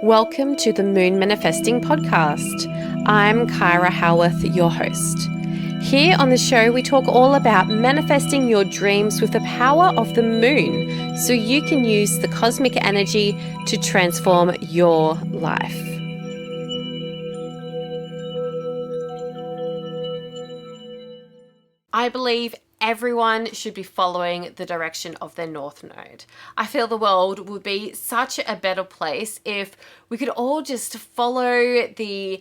Welcome to the Moon Manifesting Podcast. I'm Kyra Howearth, your host. Here on the show, we talk all about manifesting your dreams with the power of the moon so you can use the cosmic energy to transform your life. I believe everyone should be following the direction of their North Node. I feel the world would be such a better place if we could all just follow the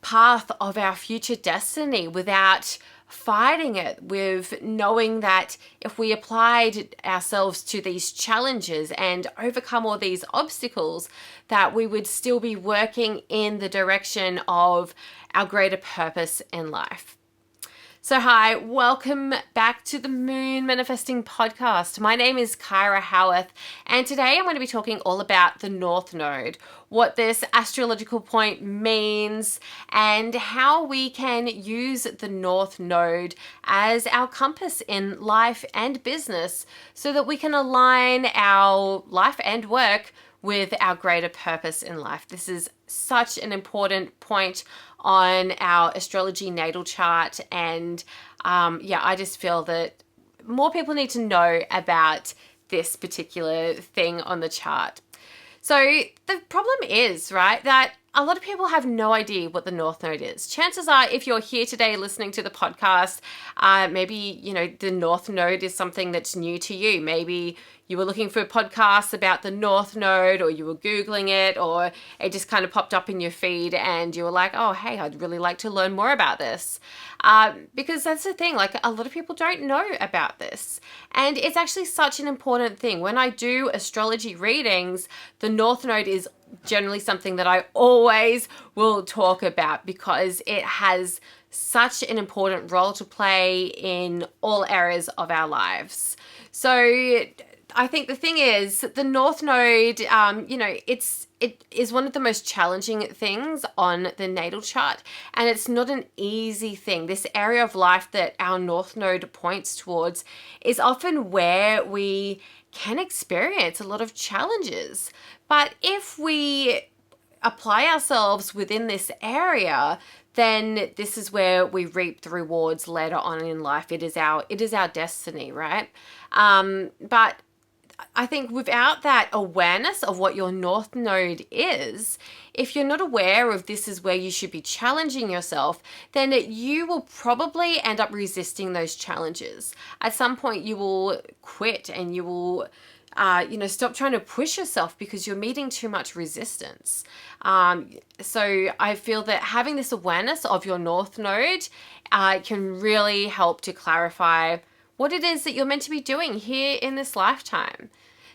path of our future destiny without fighting it, with knowing that if we applied ourselves to these challenges and overcome all these obstacles, that we would still be working in the direction of our greater purpose in life. So hi, welcome back to the Moon Manifesting Podcast. My name is Kyra Howearth, and today I'm going to be talking all about the North Node, what this astrological point means, and how we can use the North Node as our compass in life and business so that we can align our life and work with our greater purpose in life. This is such an important point on our astrology natal chart, and I just feel that more people need to know about this particular thing on the chart. So the problem is, right, that a lot of people have no idea what the North Node is. Chances are, if you're here today listening to the podcast, maybe, the North Node is something that's new to you. Maybe you were looking for podcasts about the North Node, or you were Googling it, or it just kind of popped up in your feed and you were like, oh, hey, I'd really like to learn more about this. Because that's the thing, like a lot of people don't know about this. And it's actually such an important thing. When I do astrology readings, the North Node is generally something that I always will talk about because it has such an important role to play in all areas of our lives. So I think the thing is, the North Node, it is one of the most challenging things on the natal chart, and it's not an easy thing. This area of life that our North Node points towards is often where we can experience a lot of challenges. But if we apply ourselves within this area, then this is where we reap the rewards later on in life. It is our destiny, right? But I think without that awareness of what your North Node is, if you're not aware of this is where you should be challenging yourself, then you will probably end up resisting those challenges. At some point you will quit and you will stop trying to push yourself because you're meeting too much resistance. So I feel that having this awareness of your North Node can really help to clarify what it is that you're meant to be doing here in this lifetime.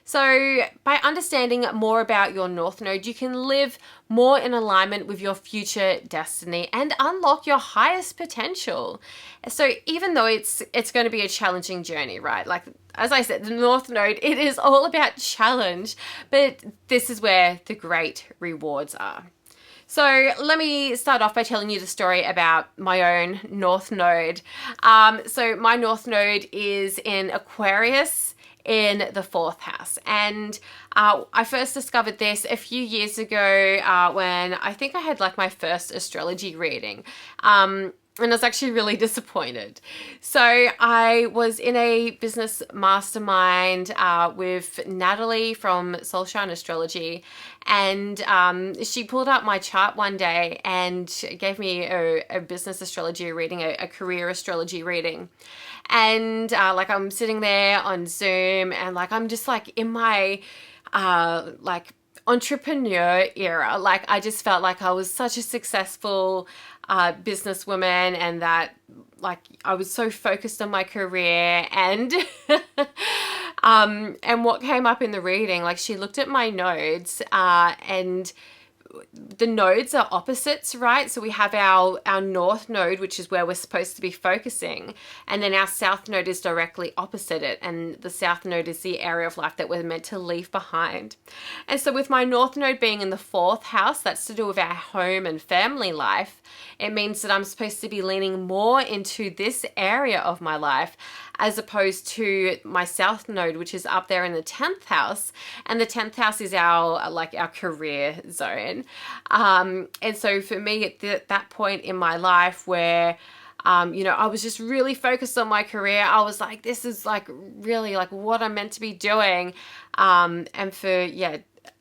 So by understanding more about your North Node, you can live more in alignment with your future destiny and unlock your highest potential. So even though it's going to be a challenging journey, right? Like, as I said, the North Node, it is all about challenge, but this is where the great rewards are. So let me start off by telling you the story about my own North Node. So my North Node is in Aquarius in the 4th house. And I first discovered this a few years ago when I think I had like my first astrology reading. And I was actually really disappointed. So I was in a business mastermind with Natalie from Soulshine Astrology, and she pulled up my chart one day and gave me a business astrology reading, a career astrology reading. And I'm sitting there on Zoom, and I'm just in my entrepreneur era. I just felt like I was such a successful businesswoman, and that I was so focused on my career, and and what came up in the reading, she looked at my nodes, and the nodes are opposites, right? So we have our North Node, which is where we're supposed to be focusing, and then our South Node is directly opposite it, and the South Node is the area of life that we're meant to leave behind. And so with my North Node being in the 4th house, that's to do with our home and family life. It means that I'm supposed to be leaning more into this area of my life as opposed to my south node, which is up there in the 10th house. And the 10th house is our career zone. And so for me at that point in my life where I was just really focused on my career. I was like, this is like really like what I'm meant to be doing. And for,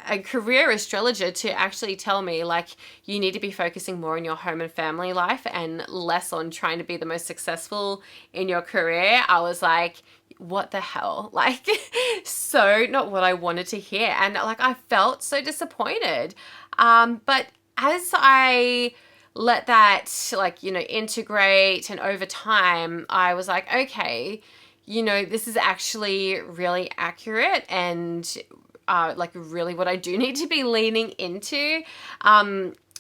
a career astrologer to actually tell me like you need to be focusing more on your home and family life and less on trying to be the most successful in your career, I was like, what the hell? Like, so not what I wanted to hear. And like, I felt so disappointed. But as I let that integrate, and over time I was like, okay, this is actually really accurate and really what I do need to be leaning into.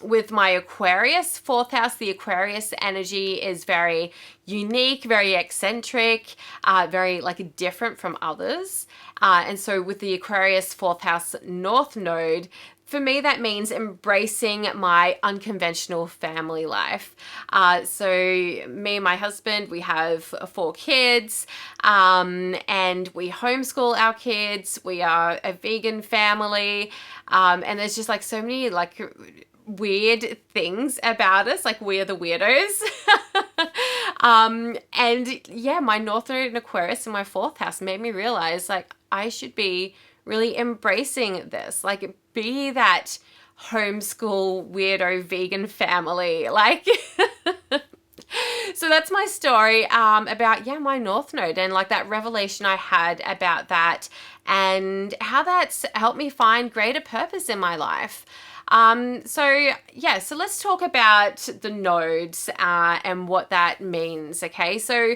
With my Aquarius, fourth house, the Aquarius energy is very unique, very eccentric, very like different from others. And so with the Aquarius fourth house north node, for me, that means embracing my unconventional family life. So me and my husband, we have 4 kids, and we homeschool our kids. We are a vegan family, and there's just like so many like weird things about us, like we're the weirdos. And yeah, my north node in Aquarius in my 4th house made me realize like I should be really embracing this, like be that homeschool weirdo vegan family, like. So that's my story about my north node and like that revelation I had about that and how that's helped me find greater purpose in my life. So let's talk about the nodes and what that means. Okay, so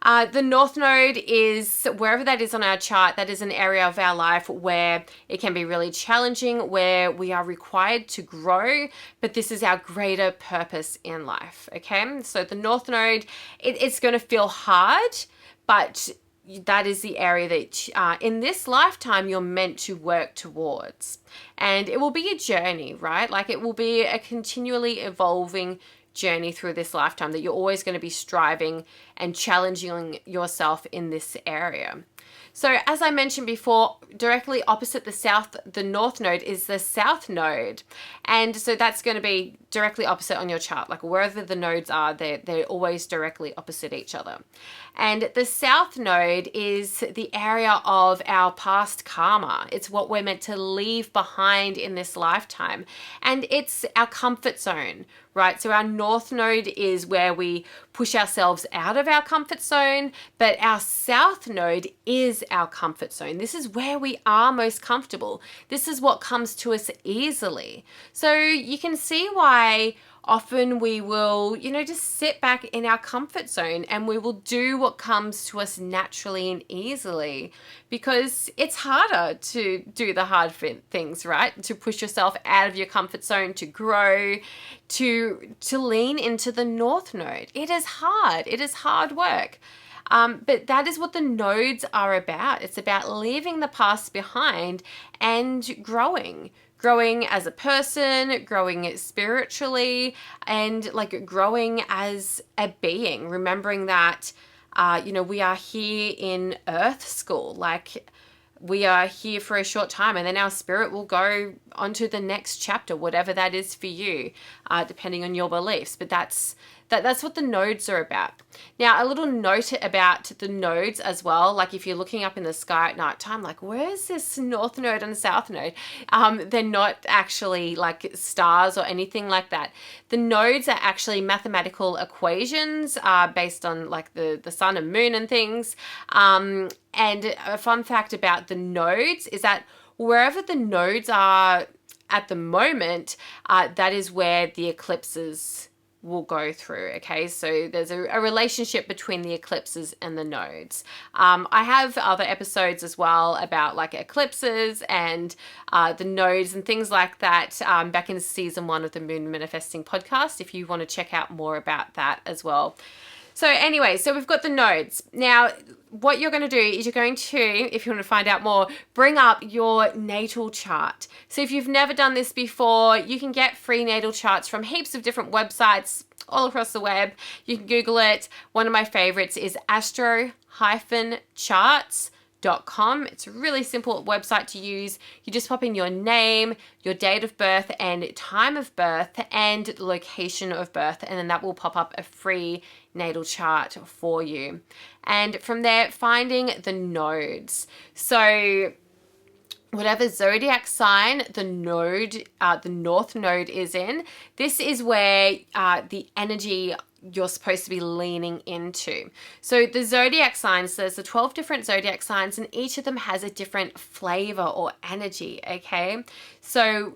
the north node is wherever that is on our chart. That is an area of our life where it can be really challenging, where we are required to grow, but this is our greater purpose in life. Okay, so the north node, it's going to feel hard, but that is the area that in this lifetime you're meant to work towards. And it will be a journey, right? Like it will be a continually evolving journey through this lifetime that you're always going to be striving and challenging yourself in this area. So as I mentioned before, directly opposite the north node is the south node. And so that's going to be directly opposite on your chart. Like wherever the nodes are, they're always directly opposite each other. And the south node is the area of our past karma. It's what we're meant to leave behind in this lifetime. And it's our comfort zone, right? So our north node is where we push ourselves out of our comfort zone, but our south node is our comfort zone. This is where we are most comfortable. This is what comes to us easily. So you can see why often we will, just sit back in our comfort zone and we will do what comes to us naturally and easily because it's harder to do the hard things, right? To push yourself out of your comfort zone, to grow, to lean into the north node. It is hard. It is hard work. But that is what the nodes are about. It's about leaving the past behind and growing as a person, growing spiritually, and like growing as a being, remembering that, we are here in earth school, like we are here for a short time and then our spirit will go on to the next chapter, whatever that is for you, depending on your beliefs. But that's what the nodes are about. Now, a little note about the nodes as well, like if you're looking up in the sky at night time, like where's this north node and south node? They're not actually like stars or anything like that. The nodes are actually mathematical equations based on like the sun and moon and things. And a fun fact about the nodes is that wherever the nodes are at the moment, that is where the eclipses will go through. Okay, so there's a relationship between the eclipses and the nodes. I have other episodes as well about like eclipses and the nodes and things like that back in season 1 of the Moon Manifesting podcast, if you want to check out more about that as well. So anyway, so we've got the nodes. Now, what you're going to do is you're going to, if you want to find out more, bring up your natal chart. So if you've never done this before, you can get free natal charts from heaps of different websites. all across the web. You can Google it. One of my favorites is astro-charts.com. It's a really simple website to use. You just pop in your name, your date of birth and time of birth and location of birth, and then that will pop up a free natal chart for you. And from there, finding the nodes. So whatever zodiac sign the north node is in, this is where the energy you're supposed to be leaning into. So the zodiac signs, there's the 12 different zodiac signs, and each of them has a different flavor or energy, okay? So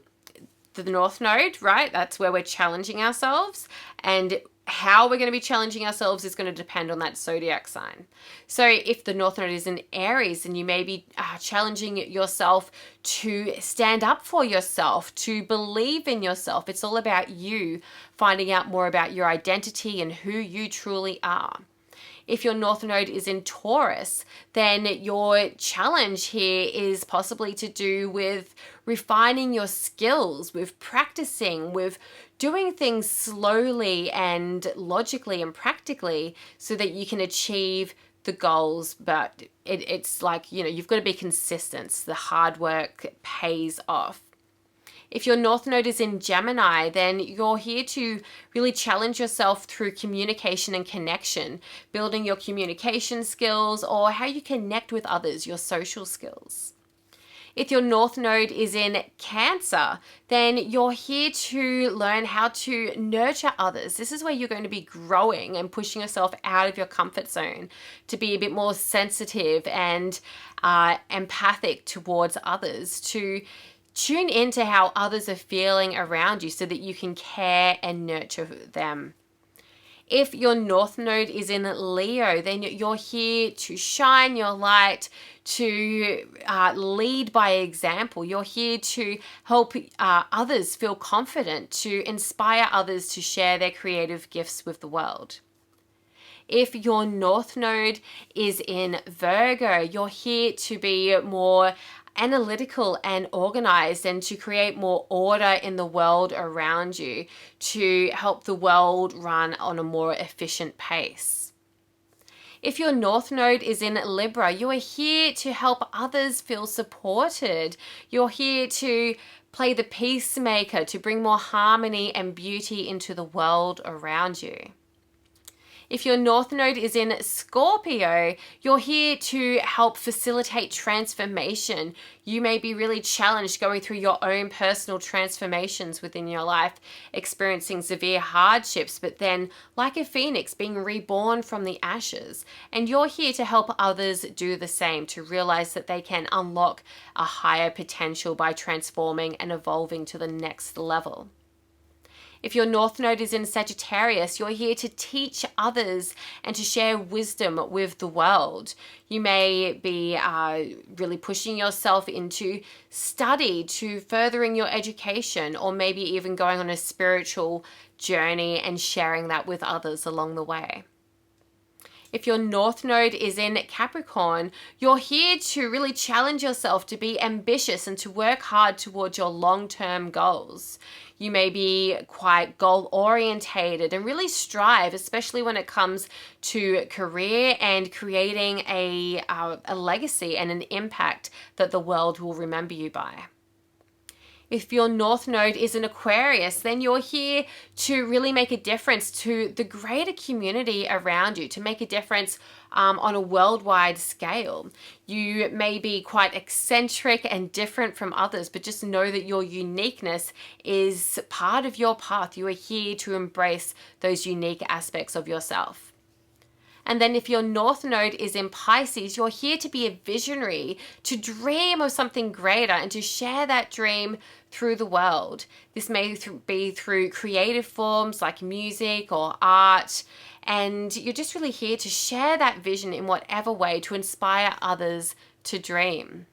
the north node, right? That's where we're challenging ourselves, and how we're going to be challenging ourselves is going to depend on that zodiac sign. So if the north node is in Aries, then you may be challenging yourself to stand up for yourself, to believe in yourself. It's all about you finding out more about your identity and who you truly are. If your north node is in Taurus, then your challenge here is possibly to do with refining your skills, with practicing, with doing things slowly and logically and practically so that you can achieve the goals. But it's like, you've got to be consistent. The hard work pays off. If your north node is in Gemini, then you're here to really challenge yourself through communication and connection, building your communication skills or how you connect with others, your social skills. If your north node is in Cancer, then you're here to learn how to nurture others. This is where you're going to be growing and pushing yourself out of your comfort zone to be a bit more sensitive and empathic towards others, to tune into how others are feeling around you so that you can care and nurture them. If your north node is in Leo, then you're here to shine your light, to lead by example. You're here to help others feel confident, to inspire others to share their creative gifts with the world. If your north node is in Virgo, you're here to be more analytical and organized and to create more order in the world around you, to help the world run on a more efficient pace. If your north node is in Libra, you are here to help others feel supported. You're here to play the peacemaker, to bring more harmony and beauty into the world around you. If your north node is in Scorpio, you're here to help facilitate transformation. You may be really challenged going through your own personal transformations within your life, experiencing severe hardships, but then, like a phoenix, being reborn from the ashes. And you're here to help others do the same, to realize that they can unlock a higher potential by transforming and evolving to the next level. If your north node is in Sagittarius, you're here to teach others and to share wisdom with the world. You may be really pushing yourself into study, to furthering your education, or maybe even going on a spiritual journey and sharing that with others along the way. If your north node is in Capricorn, you're here to really challenge yourself to be ambitious and to work hard towards your long-term goals. You may be quite goal-orientated and really strive, especially when it comes to career and creating a legacy and an impact that the world will remember you by. If your north node is in Aquarius, then you're here to really make a difference to the greater community around you, to make a difference on a worldwide scale. You may be quite eccentric and different from others, but just know that your uniqueness is part of your path. You are here to embrace those unique aspects of yourself. And then if your north node is in Pisces, you're here to be a visionary, to dream of something greater and to share that dream through the world. This may be through creative forms like music or art, and you're just really here to share that vision in whatever way to inspire others to dream.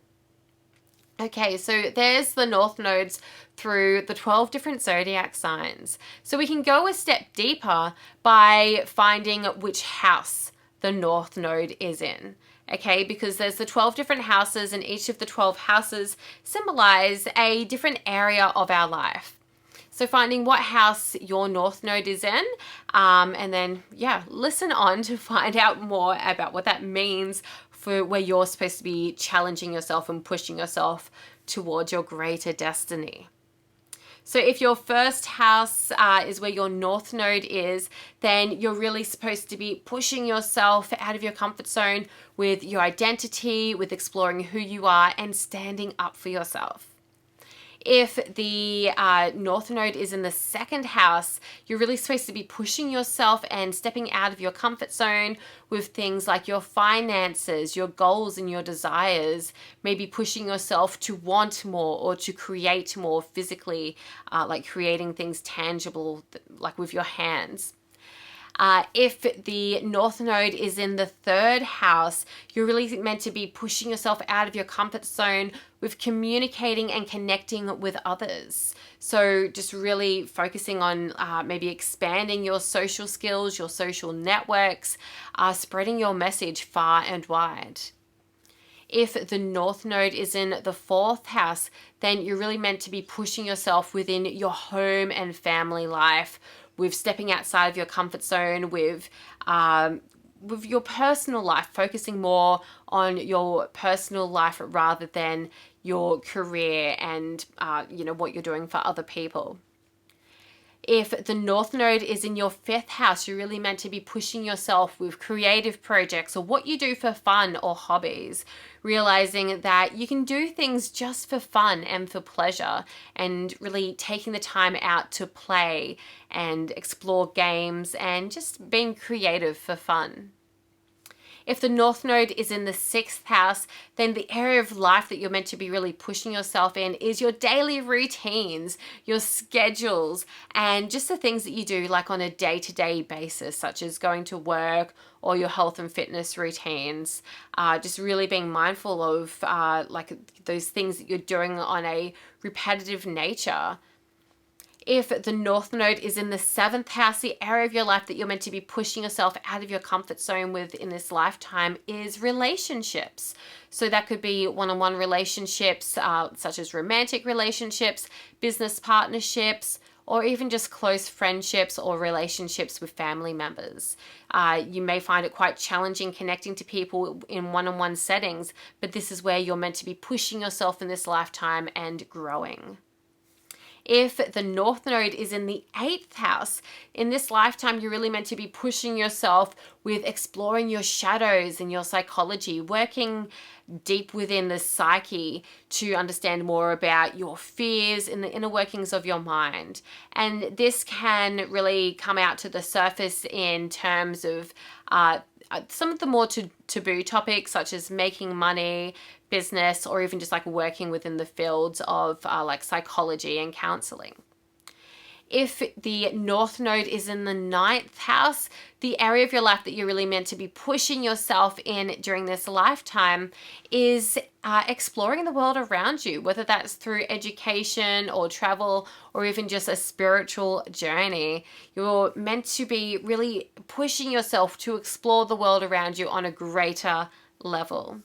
Okay, so there's the north nodes through the 12 different zodiac signs. So we can go a step deeper by finding which house the north node is in. Okay, because there's the 12 different houses, and each of the 12 houses symbolize a different area of our life. So finding what house your North Node is in, and then, listen on to find out more about what that means for where you're supposed to be challenging yourself and pushing yourself towards your greater destiny. So if your first house is where your North Node is, then you're really supposed to be pushing yourself out of your comfort zone with your identity, with exploring who you are and standing up for yourself. If the North Node is in the second house, you're really supposed to be pushing yourself and stepping out of your comfort zone with things like your finances, your goals and your desires, maybe pushing yourself to want more or to create more physically, like creating things tangible, like with your hands. If the North Node is in the third house, you're really meant to be pushing yourself out of your comfort zone with communicating and connecting with others. So just really focusing on maybe expanding your social skills, your social networks, spreading your message far and wide. If the North Node is in the fourth house, then you're really meant to be pushing yourself within your home and family life, with stepping outside of your comfort zone, with your personal life, focusing more on your personal life rather than your career and what you're doing for other people. If the North Node is in your fifth house, you're really meant to be pushing yourself with creative projects or what you do for fun or hobbies, realizing that you can do things just for fun and for pleasure, and really taking the time out to play and explore games and just being creative for fun. If the North Node is in the sixth house, then the area of life that you're meant to be really pushing yourself in is your daily routines, your schedules, and just the things that you do like on a day-to-day basis, such as going to work or your health and fitness routines. Just really being mindful of like those things that you're doing on a repetitive nature. If the North Node is in the seventh house, the area of your life that you're meant to be pushing yourself out of your comfort zone with in this lifetime is relationships. So that could be one-on-one relationships, such as romantic relationships, business partnerships, or even just close friendships or relationships with family members. You may find it quite challenging connecting to people in one-on-one settings, but this is where you're meant to be pushing yourself in this lifetime and growing. If the North Node is in the eighth house, in this lifetime, you're really meant to be pushing yourself with exploring your shadows and your psychology, working deep within the psyche to understand more about your fears and the inner workings of your mind. And this can really come out to the surface in terms of some of the more taboo topics, such as making money, business, or even just like working within the fields of like psychology and counseling. If the North Node is in the ninth house, the area of your life that you're really meant to be pushing yourself in during this lifetime is exploring the world around you, whether that's through education or travel or even just a spiritual journey. You're meant to be really pushing yourself to explore the world around you on a greater level.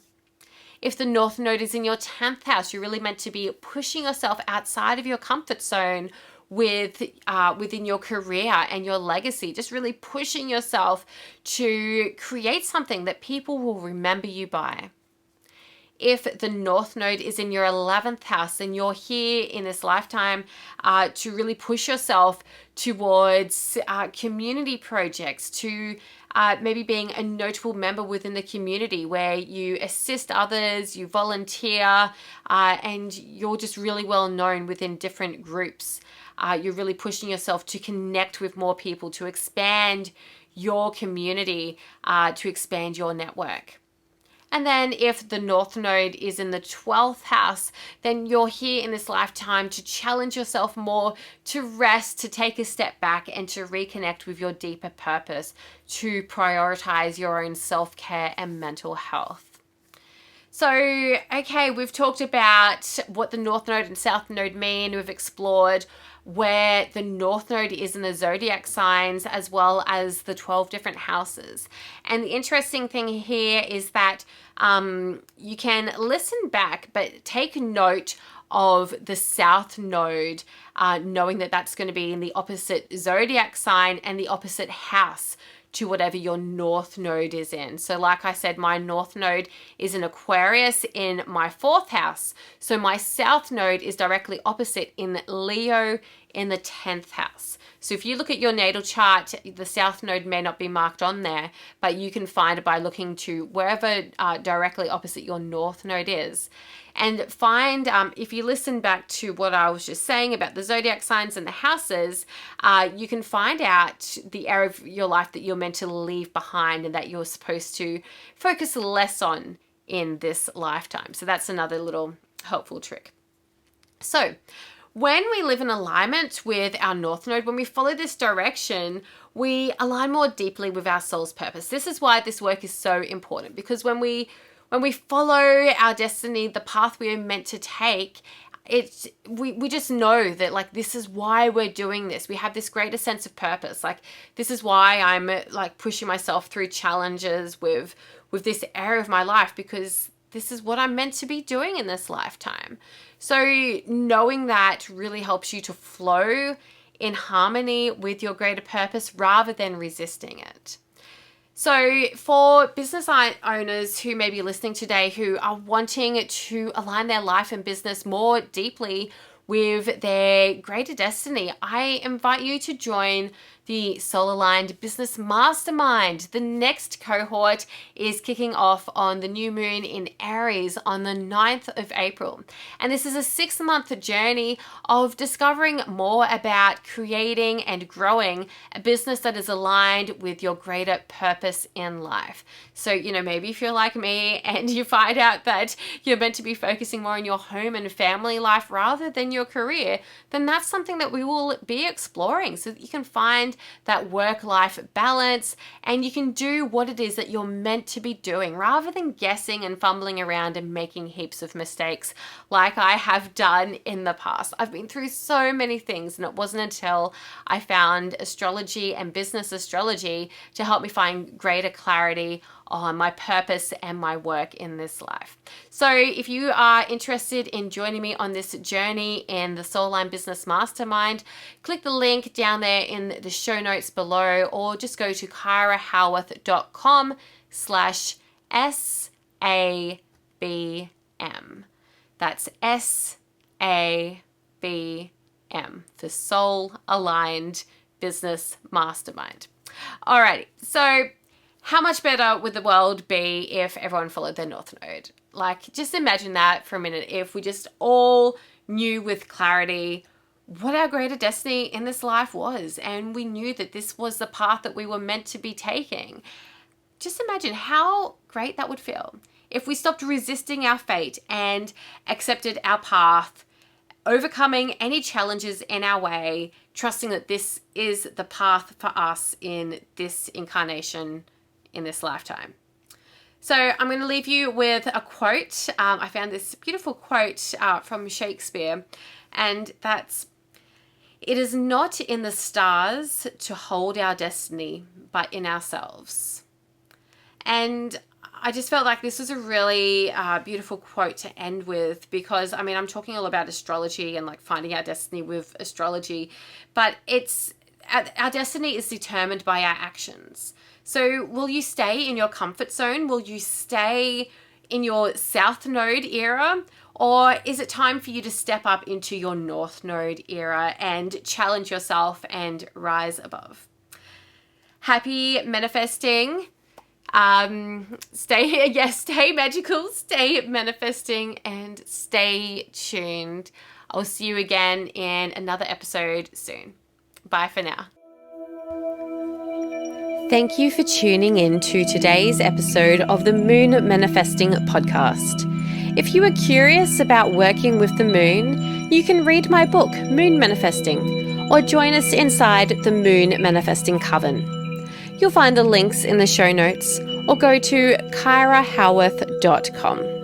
If the North Node is in your 10th house, you're really meant to be pushing yourself outside of your comfort zone within your career and your legacy, just really pushing yourself to create something that people will remember you by. If the North Node is in your 11th house, then you're here in this lifetime to really push yourself towards community projects, to maybe being a notable member within the community where you assist others, you volunteer, and you're just really well known within different groups. You're really pushing yourself to connect with more people, to expand your community, to expand your network. And then if the North Node is in the 12th house, then you're here in this lifetime to challenge yourself more, to rest, to take a step back and to reconnect with your deeper purpose, to prioritize your own self-care and mental health. So, okay, we've talked about what the North Node and South Node mean. We've explored where the North Node is in the zodiac signs, as well as the 12 different houses. And the interesting thing here is that you can listen back, but take note of the south node, knowing that that's going to be in the opposite zodiac sign and the opposite house to whatever your north node is in. So like I said, my north node is in Aquarius in my 4th house. So my south node is directly opposite in Leo in the 10th house. So if you look at your natal chart, the south node may not be marked on there, but you can find it by looking to wherever directly opposite your north node is. And find, if you listen back to what I was just saying about the zodiac signs and the houses, you can find out the area of your life that you're meant to leave behind and that you're supposed to focus less on in this lifetime. So that's another little helpful trick. So when we live in alignment with our north node, when we follow this direction, we align more deeply with our soul's purpose. This is why this work is so important, because when we follow our destiny, the path we are meant to take, we just know that like this is why we're doing this. We have this greater sense of purpose. Like this is why I'm like pushing myself through challenges with this area of my life, because this is what I'm meant to be doing in this lifetime. So knowing that really helps you to flow in harmony with your greater purpose rather than resisting it. So for business owners who may be listening today who are wanting to align their life and business more deeply with their greater destiny, I invite you to join the Soul Aligned Business Mastermind. The next cohort is kicking off on the new moon in Aries on the 9th of April. And this is a 6-month journey of discovering more about creating and growing a business that is aligned with your greater purpose in life. So, maybe if you're like me and you find out that you're meant to be focusing more on your home and family life rather than your career, then that's something that we will be exploring so that you can find that work-life balance and you can do what it is that you're meant to be doing rather than guessing and fumbling around and making heaps of mistakes like I have done in the past. I've been through so many things, and it wasn't until I found astrology and business astrology to help me find greater clarity on my purpose and my work in this life. So if you are interested in joining me on this journey in the Soul Line Business Mastermind, click the link down there in the show notes below, or just go to kyrahowearth.com/SABM. That's SABM, the Soul Aligned Business Mastermind. Alrighty, so how much better would the world be if everyone followed their north node? Like, just imagine that for a minute. If we just all knew with clarity what our greater destiny in this life was, and we knew that this was the path that we were meant to be taking. Just imagine how great that would feel if we stopped resisting our fate and accepted our path, overcoming any challenges in our way, trusting that this is the path for us in this incarnation, in this lifetime. So I'm going to leave you with a quote. I found this beautiful quote from Shakespeare, and that's, "It is not in the stars to hold our destiny, but in ourselves." And I just felt like this was a really beautiful quote to end with, because I'm talking all about astrology and like finding our destiny with astrology, but our destiny is determined by our actions. So will you stay in your comfort zone? Will you stay in your south node era? Or is it time for you to step up into your north node era and challenge yourself and rise above? Happy manifesting. Stay magical, stay manifesting, and stay tuned. I'll see you again in another episode soon. Bye for now. Thank you for tuning in to today's episode of the Moon Manifesting podcast. If you are curious about working with the moon, you can read my book, Moon Manifesting, or join us inside the Moon Manifesting Coven. You'll find the links in the show notes, or go to kyrahowearth.com.